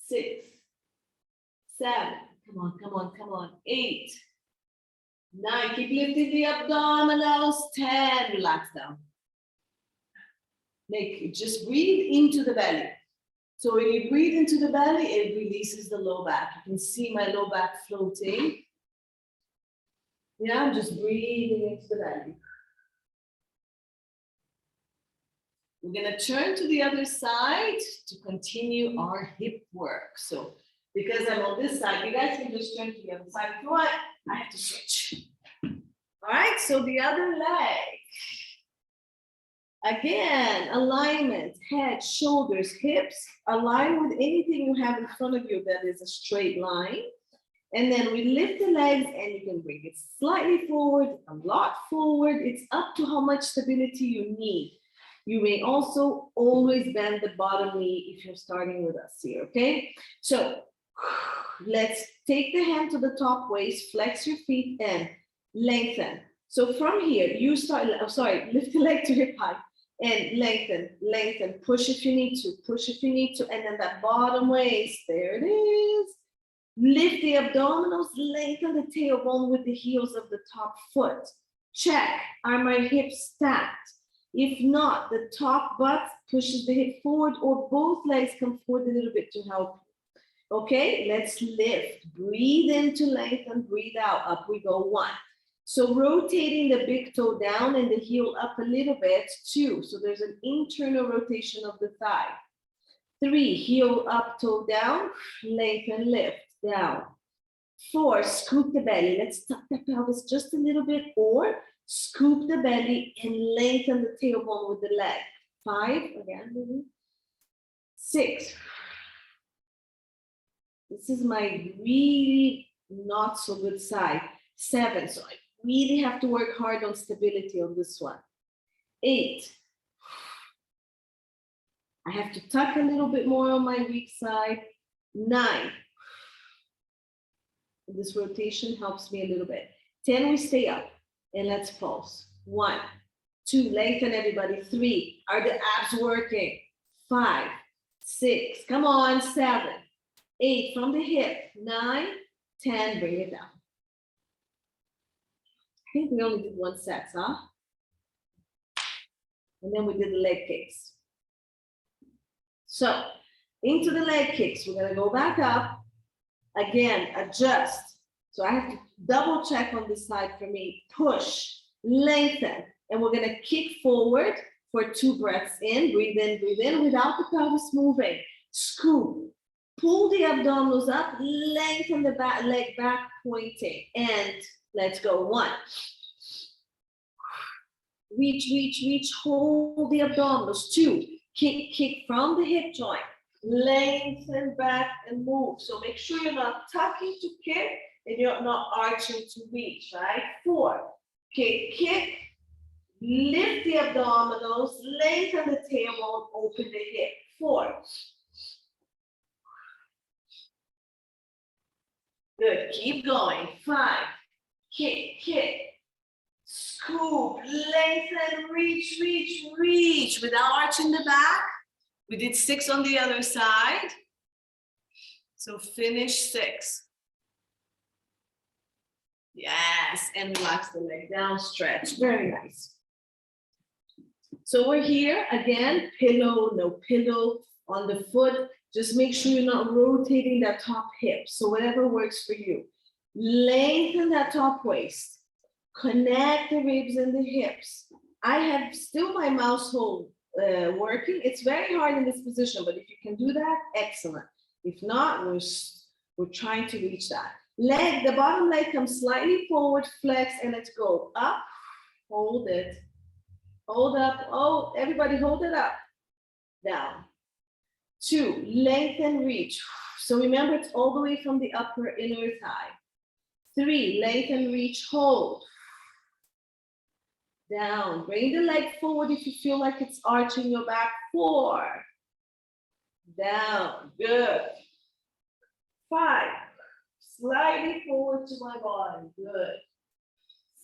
6, 7. Come on, come on, come on. 8, 9. Keep lifting the abdominals. 10. Relax down. Just breathe into the belly. So when you breathe into the belly, it releases the low back. You can see my low back floating. Yeah, I'm just breathing into the belly. We're gonna turn to the other side to continue our hip work. So because I'm on this side, you guys can just turn to the other side. If you want, I have to switch. All right, so the other leg. Again, alignment, head, shoulders, hips, align with anything you have in front of you that is a straight line. And then we lift the legs and you can bring it slightly forward, a lot forward. It's up to how much stability you need. You may also always bend the bottom knee if you're starting with us here, okay? So let's take the hand to the top waist, flex your feet and lengthen. So from here, you start, lift the leg to hip height and lengthen, lengthen, push if you need to, push if you need to, and then that bottom waist, there it is. Lift the abdominals, lengthen the tailbone with the heels of the top foot. Check, are my hips stacked? If not, the top butt pushes the hip forward or both legs come forward a little bit to help. Okay, let's lift, breathe in to lengthen, breathe out, up we go, 1. So rotating the big toe down and the heel up a little bit, 2. So there's an internal rotation of the thigh. 3, heel up, toe down, lengthen, lift, down. 4, scoop the belly. Let's tuck the pelvis just a little bit or scoop the belly and lengthen the tailbone with the leg. 5, again, 6. This is my really not so good side. 7, so I really have to work hard on stability on this one. 8. I have to tuck a little bit more on my weak side. 9. This rotation helps me a little bit. 10, we stay up and let's pulse. 1, 2, lengthen everybody. 3, are the abs working? 5, 6, come on, 7, 8, from the hip. 9, 10, bring it down. I think we only did 1 set, huh? And then we did the leg kicks. So into the leg kicks, we're gonna go back up. Again, adjust. So I have to double check on this side for me. Push, lengthen, and we're gonna kick forward for 2 breaths in, breathe in without the pelvis moving. Scoop, pull the abdominals up, lengthen the back, leg back pointing, and let's go. 1. Reach, reach, reach, hold the abdominals. 2, kick, kick from the hip joint. Lengthen back and move. So make sure you're not tucking to kick and you're not arching to reach, right? 4, kick, kick, lift the abdominals, lengthen the tailbone, open the hip. 4. Good, keep going. 5, kick, kick, scoop, lengthen, reach, reach, reach without arching the back. We did 6 on the other side. So finish 6. Yes, and relax the leg down, stretch. Very nice. So we're here again, pillow, no pillow on the foot. Just make sure you're not rotating that top hip. So whatever works for you. Lengthen that top waist. Connect the ribs and the hips. I have still my mouse hold working. It's very hard in this position, but if you can do that, excellent. If not, we're trying to reach that. Leg, the bottom leg comes slightly forward, flex, and let's go. Up, hold it. Hold up. Oh, everybody hold it up. Down. 2, lengthen, reach. So remember, it's all the way from the upper inner thigh. 3, lengthen, reach, hold. Down, bring the leg forward if you feel like it's arching your back. 4, down, good. 5, slightly forward to my bottom, good.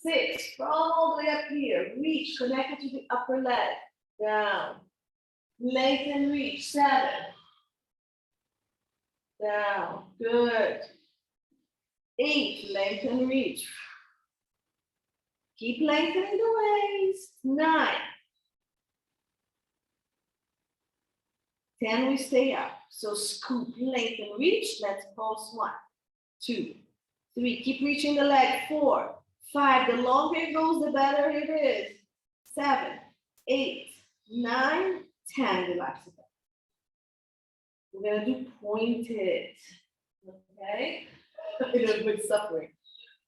6, from all the way up here, reach, connect it to the upper leg, down. Lengthen, reach, 7, down, good. 8, lengthen, reach. Keep lengthening the waist. 9, 10, we stay up. So scoop, lengthen, reach. Let's pulse. 1, 2, 3. Keep reaching the leg. 4, 5. The longer it goes, the better it is. 7, 8, 9, 10. Relax it. We're gonna do pointed. Okay. A little bit suffering.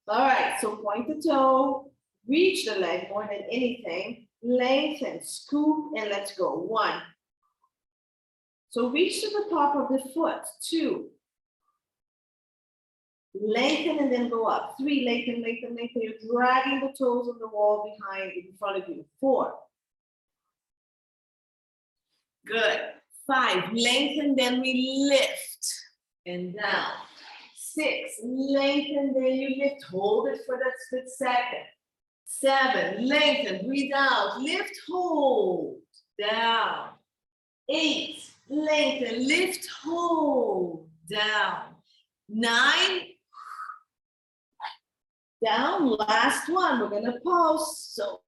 All right. So point the toe. Reach the leg more than anything. lengthen, scoop, and let's go. 1. So reach to the top of the foot. 2. Lengthen and then go up. 3, lengthen, lengthen, lengthen. You're dragging the toes on the wall behind, in front of you. 4. Good. 5, lengthen, then we lift and down. 6, lengthen, then you lift. Hold it for that split second. 7, lengthen, breathe out, lift, hold, down. 8, lengthen, lift, hold, down. 9, down, last one, we're gonna pause. So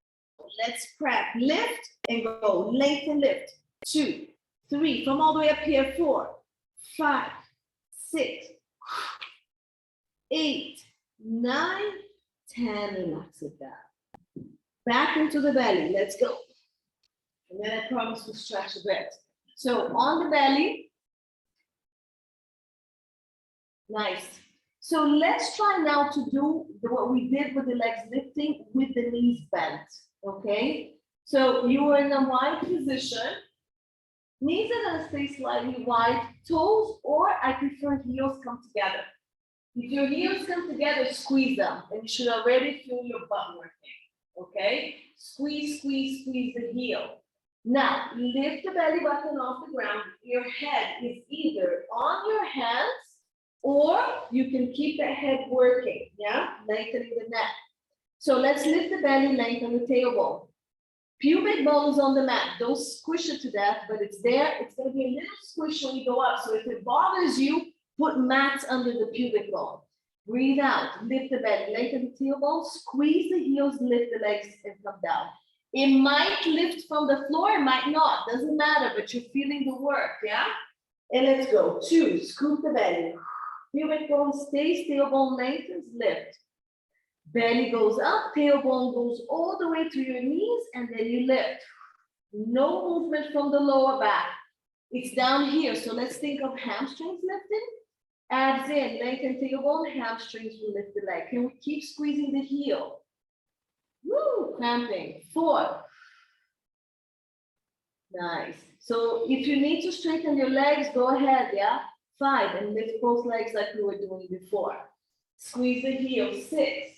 let's crack, lift and go, lengthen, lift. 2, 3, from all the way up here, 4, 5, 6, 8, 9, 10, relax it down. Back into the belly, let's go. And then I promise to stretch a bit. So on the belly, nice. So let's try now to do what we did with the legs lifting with the knees bent, okay? So you are in a wide position. Knees are gonna stay slightly wide, toes, or I prefer heels come together. If your heels come together, squeeze them, and you should already feel your butt working, okay? Squeeze, squeeze, squeeze the heel. Now, lift the belly button off the ground. Your head is either on your hands, or you can keep the head working, yeah? Lengthening the neck. So let's lift the belly, lengthen the tailbone. Pubic bone is on the mat. Don't squish it to death, but it's there. It's gonna be a little squish when you go up. So if it bothers you, put mats under the pubic bone. Breathe out, lift the belly, lengthen the tailbone, squeeze the heels, lift the legs, and come down. It might lift from the floor, it might not, doesn't matter, but you're feeling the work, yeah? And let's go. 2, scoop the belly. Pubic bone stays, tailbone lengthens, lift. Belly goes up, tailbone goes all the way to your knees, and then you lift. No movement from the lower back. It's down here, so let's think of hamstrings lifting. Abs in, lengthen tailbone, hamstrings will lift the leg. Can we keep squeezing the heel? Woo, cramping. 4. Nice. So if you need to straighten your legs, go ahead, yeah? 5, and lift both legs like we were doing before. Squeeze the heel. 6.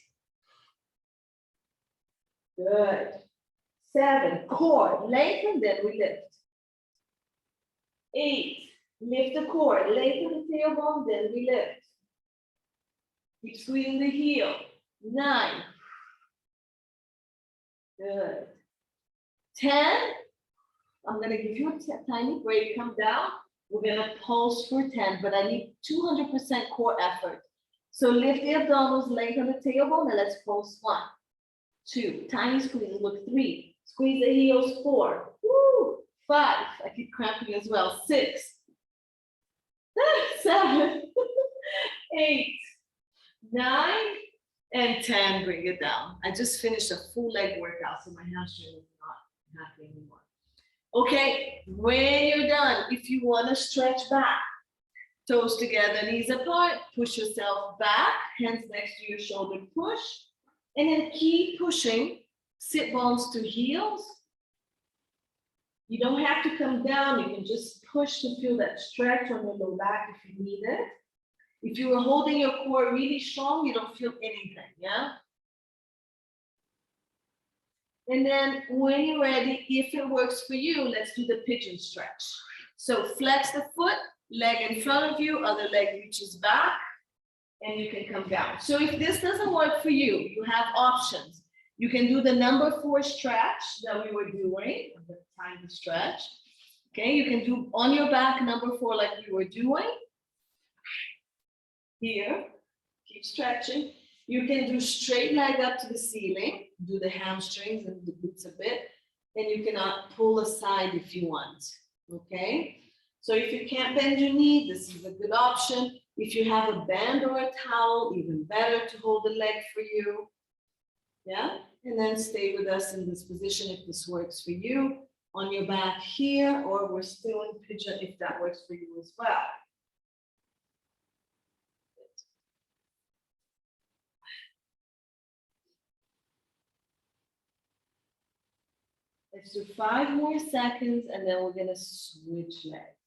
Good. 7, core, lengthen, then we lift. 8, lift the core, lengthen the tailbone, then we lift. Keep squeezing the heel. 9. Good. 10, I'm gonna give you a tiny break, come down. We're gonna pulse for 10, but I need 200% core effort. So lift the abdominals, lengthen the tailbone, and let's pulse. 1, 2, tiny squeeze, look. 3, squeeze the heels. 4, woo, 5, I keep cramping as well. 6, 7, 8, 9, and 10, bring it down. I just finished a full leg workout, so my hamstring is not happy anymore. Okay, when you're done, if you want to stretch back, toes together, knees apart, push yourself back, hands next to your shoulder, push, and then keep pushing, sit bones to heels. You don't have to come down, you can just push to feel that stretch on your low back if you need it. If you were holding your core really strong, you don't feel anything, yeah? And then when you're ready, if it works for you, let's do the pigeon stretch. So flex the foot, leg in front of you, other leg reaches back, and you can come down. So if this doesn't work for you, you have options. You can do the number 4 stretch that we were doing, the tiny stretch. Okay, you can do on your back number 4 like we were doing. Here, keep stretching. You can do straight leg up to the ceiling, do the hamstrings and the glutes a bit, and you can pull aside if you want, okay? So if you can't bend your knee, this is a good option. If you have a band or a towel, even better to hold the leg for you, yeah? And then stay with us in this position if this works for you, on your back here, or we're still in pigeon if that works for you as well. Let's do 5 more seconds and then we're gonna switch legs.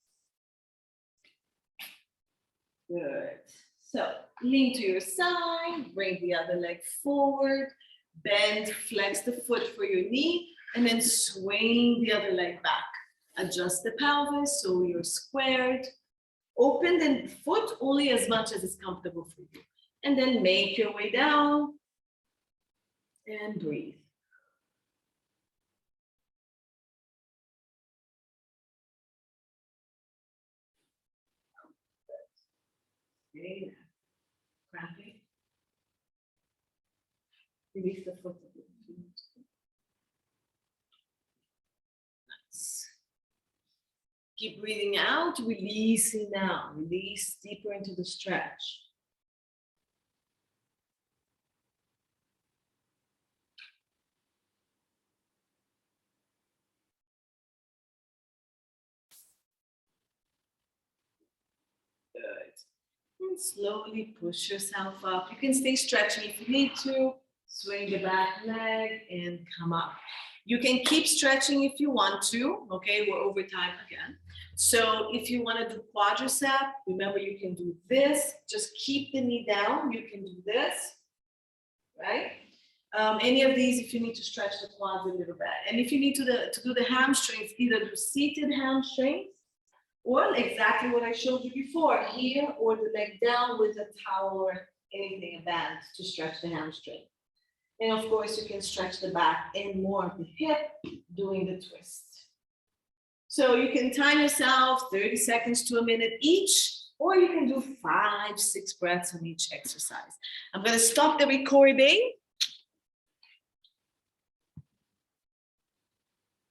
Good. So lean to your side, bring the other leg forward, bend, flex the foot for your knee, and then swing the other leg back. Adjust the pelvis so you're squared. Open the foot only as much as it's comfortable for you. And then make your way down and breathe. Okay. Cramping. Release the foot. Nice. Keep breathing out, releasing now. Release deeper into the stretch. Good. And slowly push yourself up. You can stay stretching if you need to. Swing the back leg and come up. You can keep stretching if you want to. Okay, we're over time again. So if you want to do quadricep, remember you can do this. Just keep the knee down. You can do this, right? Any of these if you need to stretch the quads a little bit. And if you need to do the hamstrings, either do seated hamstrings or exactly what I showed you before, here or the leg down with a towel or anything, a band to stretch the hamstring. And of course, you can stretch the back and more of the hip doing the twist. So you can time yourself 30 seconds to a minute each, or you can do 5, 6 breaths on each exercise. I'm going to stop the recording